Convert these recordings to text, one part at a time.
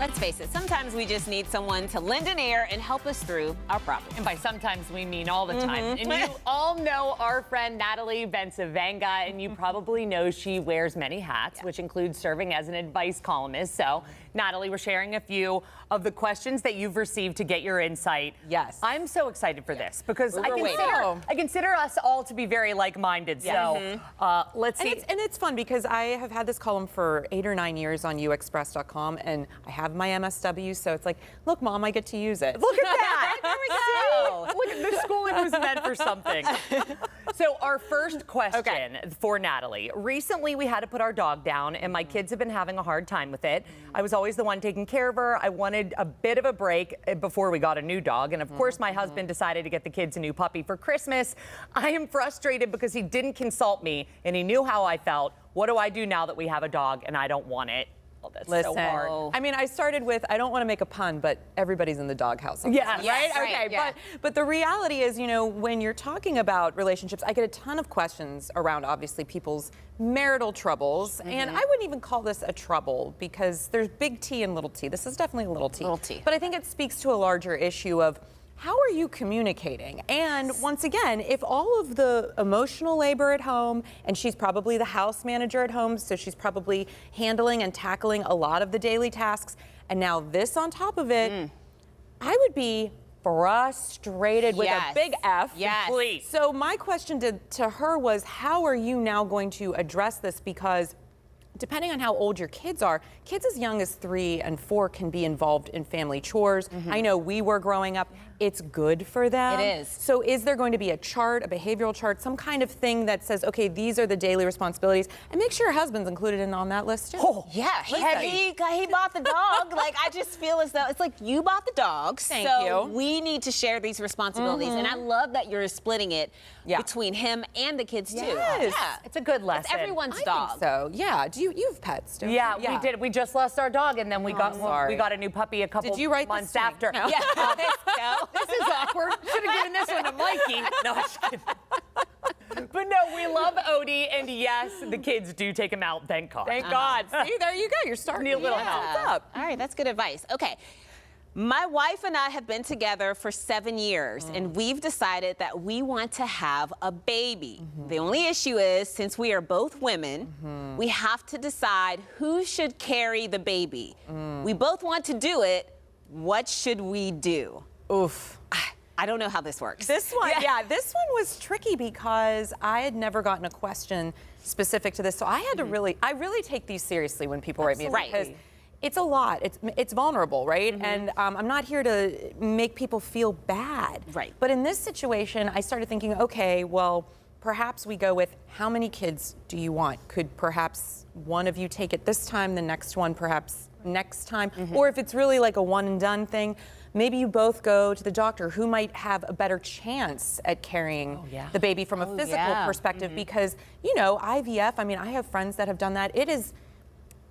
Let's face it, sometimes we just need someone to lend an ear and help us through our problems. And by sometimes, we mean all the time. And you all know our friend Natalie Bencivenga, and you probably know she wears many hats, which includes serving as an advice columnist. So, Natalie, we're sharing a few of the questions that you've received to get your insight. Yes. I'm so excited for this because I waiting. consider us all to be very like-minded. So, let's see. And it's fun because I have had this column for 8 or 9 years on uexpress.com, and I have my MSW, so it's like, look, Mom, I get to use it. Look at that. There we go. Look at the schooling was meant for something. So our first question for Natalie. Recently, we had to put our dog down, and my kids have been having a hard time with it. I was always the one taking care of her. I wanted a bit of a break before we got a new dog. And of course, my husband decided to get the kids a new puppy for Christmas. I am frustrated because he didn't consult me, and he knew how I felt. What do I do now that we have a dog and I don't want it? Oh, that's Listen, so hard. I mean, I started with, I don't want to make a pun, but everybody's in the doghouse. Yes. Right? Right, Okay. yeah. But the reality is, you know, when you're talking about relationships, I get a ton of questions around, obviously, people's marital troubles. And I wouldn't even call this a trouble because there's big T and little t. This is definitely a little t. Little t. But I think it speaks to a larger issue of, how are you communicating? And once again, if all of the emotional labor at home, and she's probably the house manager at home, so she's probably handling and tackling a lot of the daily tasks, and now this on top of it, I would be frustrated with a big F. Yes. Please. So my question to her was, how are you now going to address this? Because depending on how old your kids are, kids as young as 3 and 4 can be involved in family chores. I know we were growing up. It's good for them. It is. So is there going to be a chart, a behavioral chart, some kind of thing that says, okay, these are the daily responsibilities, and make sure your husband's included in on that list too? Oh, yeah, he bought the dog. Like, I just feel as though it's like you bought the dog, Thank so you. we need to share these responsibilities. And I love that you're splitting it between him and the kids too. Yes. Yeah, It's a good lesson. it's everyone's I dog. think so. Yeah. Do you have pets? Don't Yeah, you? we did. We just lost our dog, and then we got a new puppy a couple Did you write months this to me? after. No. Yeah. No. This is awkward. Should have given this one to Mikey. No, I'm just kidding. But no, we love Odie, and yes, the kids do take him out. Thank God. Thank God. See, there you go. You're starting. Need a little help. Yeah. What's up? All right, that's good advice. Okay. My wife and I have been together for 7 years, and we've decided that we want to have a baby. The only issue is, since we are both women, we have to decide who should carry the baby. We both want to do it. What should we do? Oof. I don't know how this works. This one, this one was tricky because I had never gotten a question specific to this. So I had to really take these seriously when people write me. Right. Because it's a lot. It's vulnerable, right? And I'm not here to make people feel bad. Right. But in this situation, I started thinking, okay, well, perhaps we go with how many kids do you want? Could perhaps one of you take it this time, the next one perhaps next time? Or if it's really like a one and done thing, maybe you both go to the doctor who might have a better chance at carrying the baby from a physical perspective because, you know, IVF, I mean, I have friends that have done that.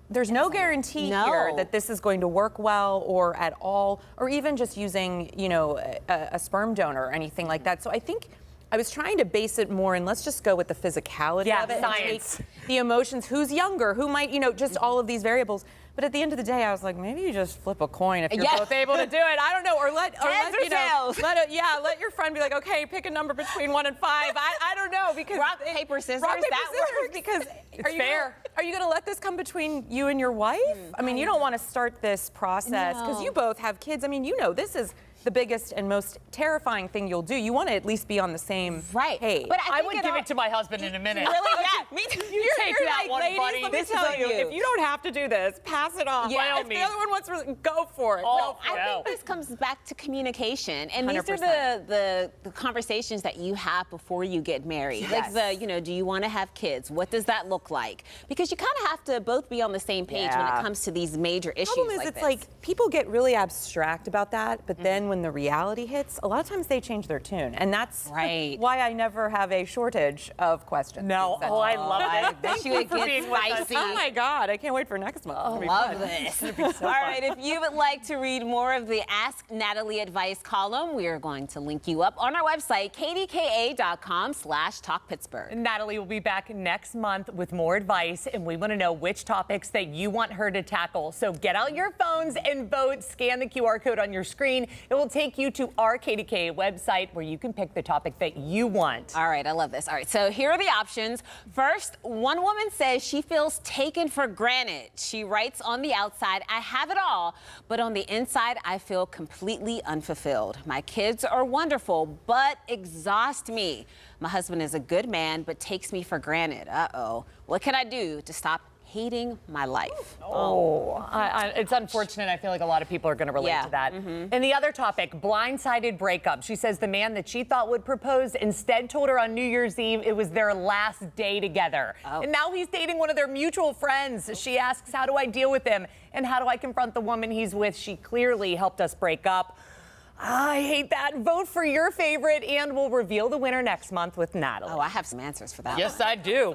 There's no guarantee here that this is going to work well or at all, or even just using, you know, a sperm donor or anything like that. So I think I was trying to base it more in let's just go with the physicality of it. Science. And take the emotions, who's younger, who might, you know, just all of these variables. But at the end of the day, I was like, maybe you just flip a coin if you're both able to do it. I don't know, or let your friend be like, okay, pick a number between 1 and 5. I don't know because Rock, paper, scissors. rock, paper, that scissors, works. because It's fair. Are you going to let this come between you and your wife? I mean, you don't want to start this process because you both have kids. I mean, you know, this is the biggest and most terrifying thing you'll do. You want to at least be on the same page. But I would give it to my husband in a minute. Really? Yeah, me too. You take that like, one, ladies, buddy. let me This is tell on you, you. if you don't have to do this, pass it on. Yeah. If the other one wants to, go for it. Oh, Go for it. I think this comes back to communication, and these are 100%. the conversations that you have before you get married. Yes. Like you know, do you want to have kids? What does that look like? Because you kind of have to both be on the same page when it comes to these major issues. The problem is, like it's this. like people get really abstract about that, but then when the reality hits, a lot of times they change their tune. And that's Right. why I never have a shortage of questions. No, Because I love I it. bet you it for gets being with us. spicy. oh my God, I can't wait for next month. It's gonna be Love fun. this. All right, if you would like to read more of the Ask Natalie Advice column, we are going to link you up on our website, kdka.com/talkpittsburgh. Natalie will be back next month with more advice, and we want to know which topics that you want her to tackle. So get out your phones and vote. Scan the QR code on your screen. It will take you to our KDKA website where you can pick the topic that you want. All right, I love this. All right, so here are the options. First, one woman says she feels taken for granted. She writes on the outside, I have it all, but on the inside, I feel completely unfulfilled. My kids are wonderful, but exhaust me. My husband is a good man, but takes me for granted. Uh-oh. What can I do to stop hating my life? It's unfortunate. I feel like a lot of people are going to relate Yeah. to that. And the other topic, blindsided breakup. She says the man that she thought would propose instead told her on New Year's Eve it was their last day together. And now he's dating one of their mutual friends. She asks, how do I deal with him? And how do I confront the woman he's with? She clearly helped us break up. I hate that. Vote for your favorite, and we'll reveal the winner next month with Natalie. Oh, I have some answers for that. Yes, I do.